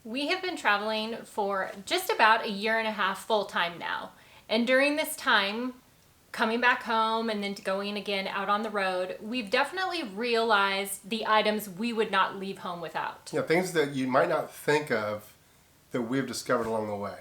We have been traveling for just about a year and a half full time now. And during this time, coming back home and then going again out on the road, we've definitely realized the items we would not leave home without. Yeah, things that you might not think of that we've discovered along the way.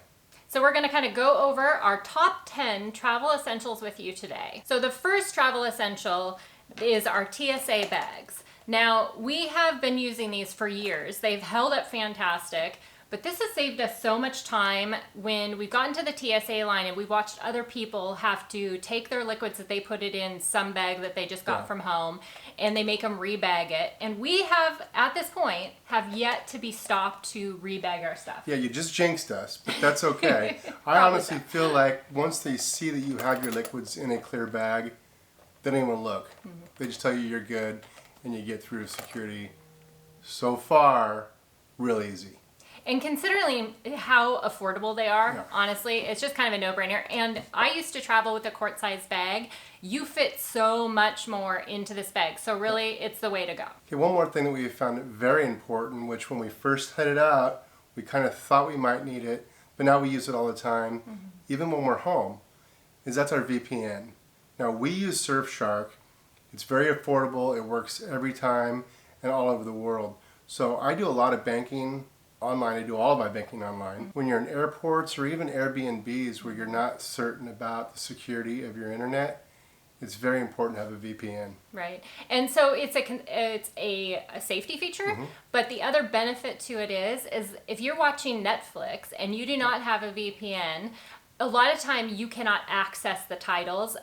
So we're going to kind of go over our top 10 travel essentials with you today. So the first travel essential is our TSA bags. Now, we have been using these for years. They've held up fantastic, but this has saved us so much time when we've gotten to the TSA line and we've watched other people have to take their liquids that they put it in some bag that they just got from home, and they make them rebag it. And we have, at this point, have yet to be stopped to rebag our stuff. Yeah, you just jinxed us, but that's okay. I honestly feel like once they see that you have your liquids in a clear bag, they don't even look. They just tell you you're good, and you get through security. So far, real easy. And considering how affordable they are, honestly, it's just kind of a no-brainer. And I used to travel with a quart-sized bag. You fit so much more into this bag. So really, it's the way to go. Okay, one more thing that we found very important, which when we first headed out, we kind of thought we might need it, but now we use it all the time, even when we're home, is that's our VPN. Now, we use SURFSHARK. It's very affordable. It works every time and all over the world. So I do a lot of banking online. I do all of my banking online. When you're in airports or even Airbnbs where you're not certain about the security of your internet, it's very important to have a VPN. Right. And so it's a safety feature, but the other benefit to it is if you're watching Netflix and you do not have a VPN, a lot of time you cannot access the titles.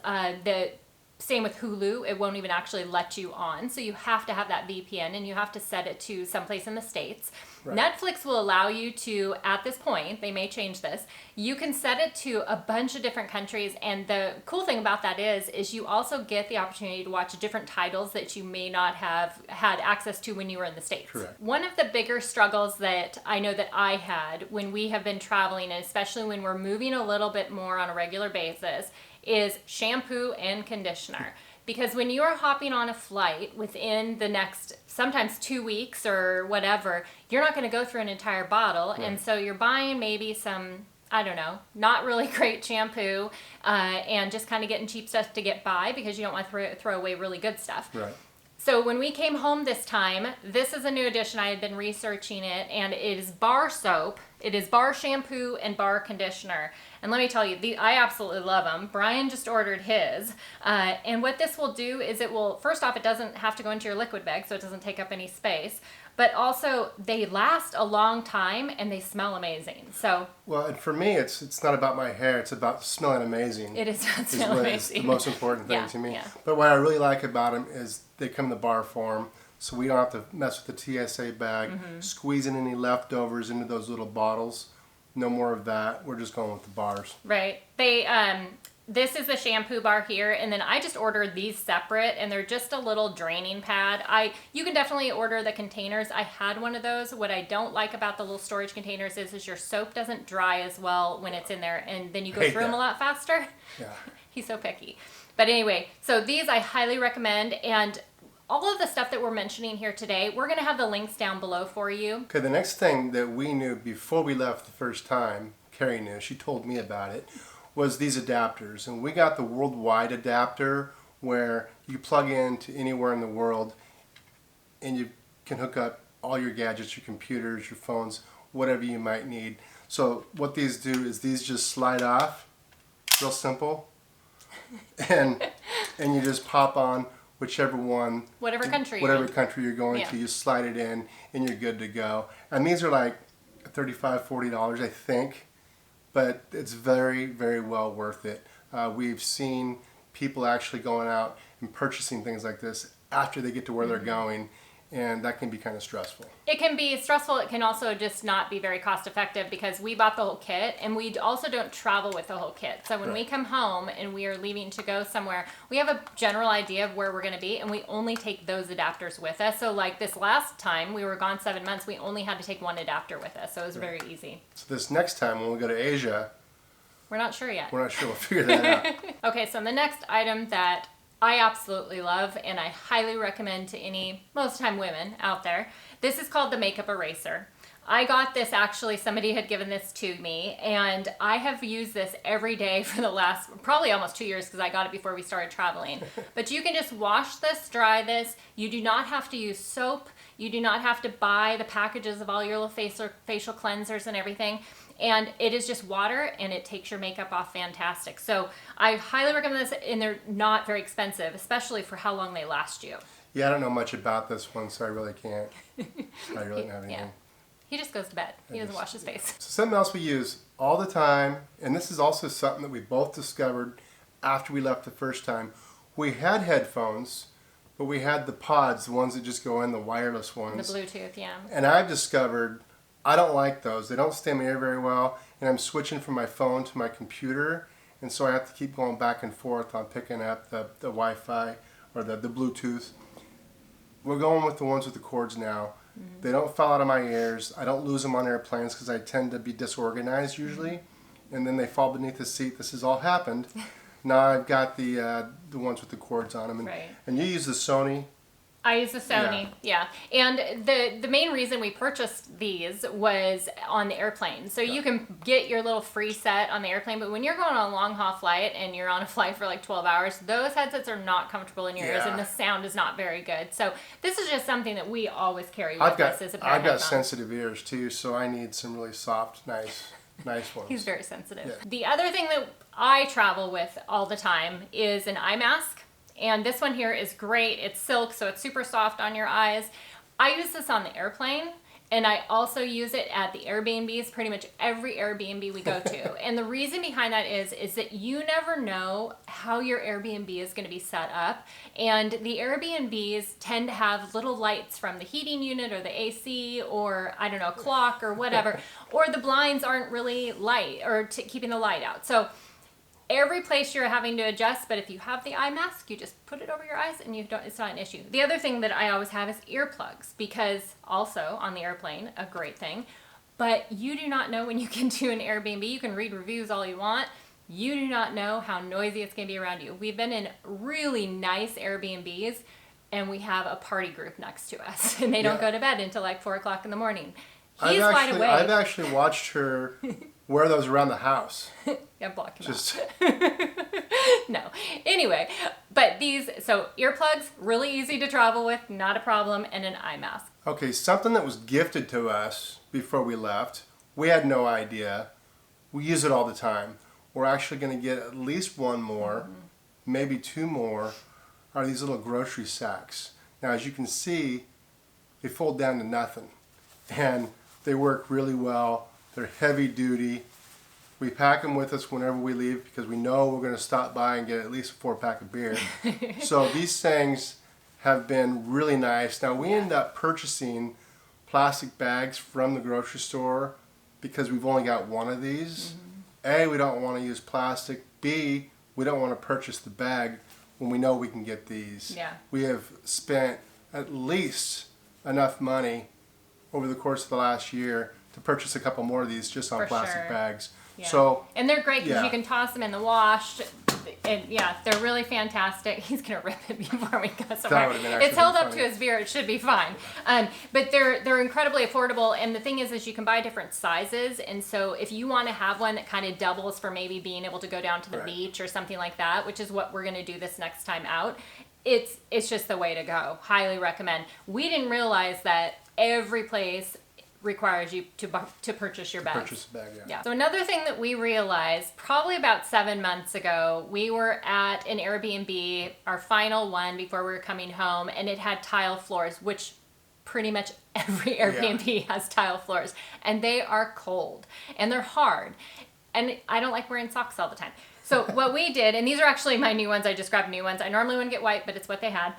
Same with Hulu, it won't even actually let you on. So you have to have that VPN and you have to set it to someplace in the States. Right. Netflix will allow you to, at this point, they may change this, you can set it to a bunch of different countries. And the cool thing about that is you also get the opportunity to watch different titles that you may not have had access to when you were in the States. Correct. One of the bigger struggles that I know that I had when we have been traveling, and especially when we're moving a little bit more on a regular basis, is shampoo and conditioner. Because when you are hopping on a flight within the next, sometimes 2 weeks or whatever, you're not going to go through an entire bottle. Right. And so you're buying maybe some, I don't know, not really great shampoo and just kind of getting cheap stuff to get by because you don't want to throw away really good stuff. Right. So when we came home this time, this is a new addition. I had been researching it, and it is bar soap. It is bar shampoo and bar conditioner. And let me tell you, I absolutely love them. Brian just ordered his. And what this will do is it will, first off, it doesn't have to go into your liquid bag, so it doesn't take up any space. But also, they last a long time, and they smell amazing. So, well, and for me, it's not about my hair. It's about smelling amazing. It is about smelling amazing. It's the most important thing to me. Yeah. But what I really like about them is they come in the bar form, so we don't have to mess with the TSA bag, squeezing any leftovers into those little bottles. No more of that. We're just going with the bars. Right. This is the shampoo bar here, and then I just ordered these separate, and they're just a little draining pad. You can definitely order the containers. I had one of those. What I don't like about the little storage containers is your soap doesn't dry as well when it's in there, and then you go through them a lot faster. Yeah. He's so picky. But anyway, so these I highly recommend, and all of the stuff that we're mentioning here today, we're going to have the links down below for you. Okay, the next thing that we knew before we left the first time, Carrie knew, she told me about it, was these adapters. And we got the worldwide adapter where you plug in to anywhere in the world and you can hook up all your gadgets, your computers, your phones, whatever you might need. So what these do is these just slide off, real simple, and you just pop on whichever one, whatever country you're going to, you slide it in and you're good to go. And these are like $35, $40, I think. But it's very, very well worth it. We've seen people actually going out and purchasing things like this after they get to where they're going, and that can be kind of stressful. It can be stressful. It can also just not be very cost effective because we bought the whole kit, and we also don't travel with the whole kit. So when we come home and we are leaving to go somewhere, we have a general idea of where we're going to be, and we only take those adapters with us. So like this last time, we were gone 7 months, we only had to take one adapter with us. So it was very easy. So this next time when we go to Asia, we're not sure yet. We're not sure. We'll figure that out. Okay, so the next item that I absolutely love, and I highly recommend to most time women out there. This is called the makeup eraser. I got this, actually, somebody had given this to me, and I have used this every day for the last, probably almost 2 years, because I got it before we started traveling. But you can just wash this, dry this. You do not have to use soap. You do not have to buy the packages of all your little facial cleansers and everything. And it is just water, and it takes your makeup off fantastic. So I highly recommend this, and they're not very expensive, especially for how long they last you. Yeah, I don't know much about this one, so I really can't. I really don't have anything. Yeah. He just goes to bed. He doesn't wash his face. So something else we use all the time, and this is also something that we both discovered after we left the first time. We had headphones, but we had the pods, the ones that just go in, the wireless ones. The Bluetooth, yeah. And I've discovered I don't like those. They don't stay in my ear very well, and I'm switching from my phone to my computer, and so I have to keep going back and forth on picking up the Wi-Fi or the Bluetooth. We're going with the ones with the cords now. They don't fall out of my ears. I don't lose them on airplanes because I tend to be disorganized usually, and then they fall beneath the seat. This has all happened. Now I've got the ones with the cords on them, and, Right. and you use the Sony. I use the Sony, yeah. And the main reason we purchased these was on the airplane. So you can get your little free set on the airplane, but when you're going on a long haul flight and you're on a flight for like 12 hours, those headsets are not comfortable in your ears, and the sound is not very good. So this is just something that we always carry with us as a pair of I've got headphones. sensitive ears too, so I need some really soft, nice ones. He's very sensitive. Yeah. The other thing that I travel with all the time is an eye mask. And this one here is great. It's silk, so it's super soft on your eyes. I use this on the airplane, and I also use it at the Airbnbs, pretty much every Airbnb we go to. And the reason behind that is that you never know how your Airbnb is going to be set up. And the Airbnbs tend to have little lights from the heating unit or the AC or, I don't know, clock or whatever. Or the blinds aren't really light or keeping the light out. So every place you're having to adjust, but if you have the eye mask, you just put it over your eyes and it's not an issue. The other thing that I always have is earplugs, because also on the airplane, a great thing, but you do not know when you can do an Airbnb. You can read reviews all you want. You do not know how noisy it's going to be around you. We've been in really nice Airbnbs, and we have a party group next to us, and they don't go to bed until like 4 o'clock in the morning. He's wide awake. I've actually watched her wear those around the house. Yeah, block him Just No. Anyway, but these, so earplugs, really easy to travel with, not a problem, and an eye mask. Okay, something that was gifted to us before we left. We had no idea. We use it all the time. We're actually going to get at least one more, maybe two more, are these little grocery sacks. Now, as you can see, they fold down to nothing. And they work really well. They're heavy duty. We pack them with us whenever we leave because we know we're going to stop by and get at least a 4-pack of beer. So these things have been really nice. Now we end up purchasing plastic bags from the grocery store because we've only got one of these. A, we don't want to use plastic. B, we don't want to purchase the bag when we know we can get these. Yeah. We have spent at least enough money over the course of the last year to purchase a couple more of these just on plastic bags. Yeah. So, and they're great because you can toss them in the wash. And yeah, they're really fantastic. He's gonna rip it before we go somewhere. It's held up to his beer. It should be fine. But they're incredibly affordable. And the thing is you can buy different sizes. And so if you want to have one that kind of doubles for maybe being able to go down to the beach or something like that, which is what we're gonna do this next time out, it's just the way to go. Highly recommend. We didn't realize that every place requires you to purchase your bags. Purchase a bag, Yeah. So another thing that we realized probably about 7 months ago, we were at an Airbnb, our final one before we were coming home, and it had tile floors, which pretty much every Airbnb has tile floors, and they are cold and they're hard. And I don't like wearing socks all the time. So what we did, and these are actually my new ones, I just grabbed new ones. I normally wouldn't get white, but it's what they had.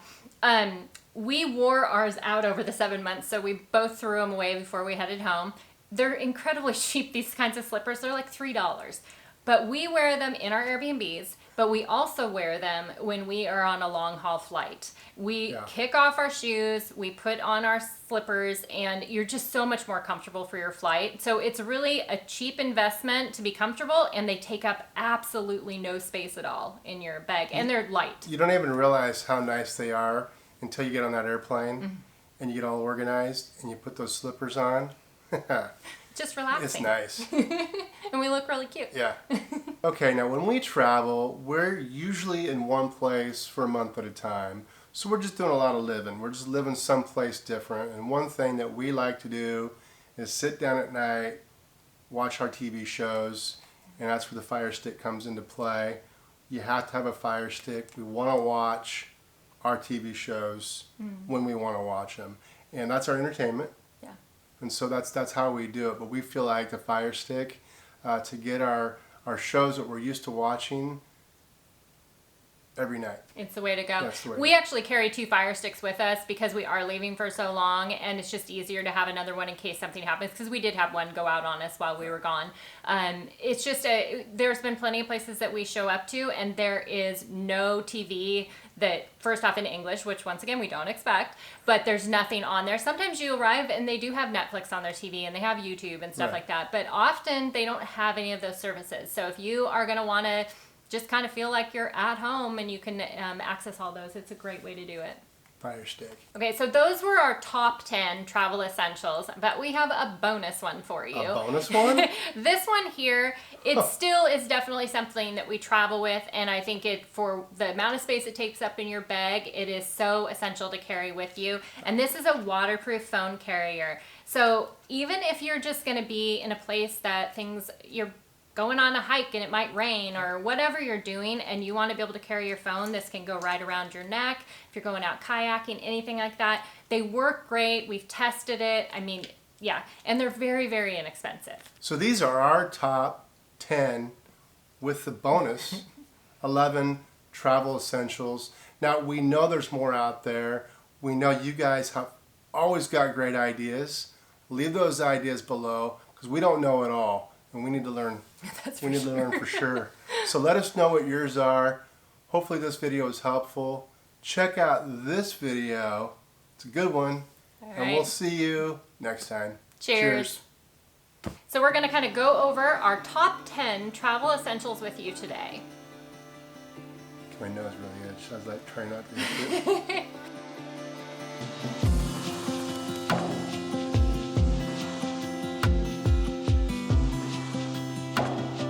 We wore ours out over the 7 months, so we both threw them away before we headed home. They're incredibly cheap, these kinds of slippers. They're like $3. But we wear them in our Airbnbs, but we also wear them when we are on a long haul flight. We kick off our shoes, we put on our slippers, and you're just so much more comfortable for your flight. So it's really a cheap investment to be comfortable, and they take up absolutely no space at all in your bag, and they're light. You don't even realize how nice they are until you get on that airplane and you get all organized and you put those slippers on. Just relaxing. It's nice. And we look really cute. Yeah. Okay, now when we travel, we're usually in one place for a month at a time. So we're just doing a lot of living. We're just living someplace different. And one thing that we like to do is sit down at night, watch our TV shows, and that's where the Fire Stick comes into play. You have to have a Fire Stick. We want to watch our TV shows when we want to watch them. And that's our entertainment. Yeah. And so that's how we do it. But we feel like the Fire Stick, to get our shows that we're used to watching every night. It's the way to go. That's the way to We go. actually carry 2 Fire Sticks with us because we are leaving for so long, and it's just easier to have another one in case something happens, because we did have one go out on us while we were gone. It's just there's been plenty of places that we show up to, and there is no TV that, first off, in English, which once again we don't expect, but there's nothing on there. Sometimes you arrive and they do have Netflix on their TV and they have YouTube and stuff Right. like that, but often they don't have any of those services. So if you are going to want to just kind of feel like you're at home and you can access all those, it's a great way to do it. Fire Stick. Okay, so those were our top 10 travel essentials, but we have a bonus one for you. A bonus one? This one here, it still is definitely something that we travel with, and I think for the amount of space it takes up in your bag, it is so essential to carry with you. And this is a waterproof phone carrier. So even if you're just going to be in a place that you're going on a hike and it might rain or whatever you're doing and you want to be able to carry your phone, this can go right around your neck. If you're going out kayaking, anything like that, they work great. We've tested it. I mean, yeah, and they're very, very inexpensive. So these are our top 10 with the bonus 11 travel essentials. Now we know there's more out there. We know you guys have always got great ideas. Leave those ideas below, because we don't know it all and we need to learn. We need to learn for sure. So let us know what yours are. Hopefully this video is helpful. Check out this video. It's a good one. All And we'll right. see you next time. Cheers. So we're going to kind of go over our top 10 travel essentials with you today. My nose really itched. I was like trying not to itch it.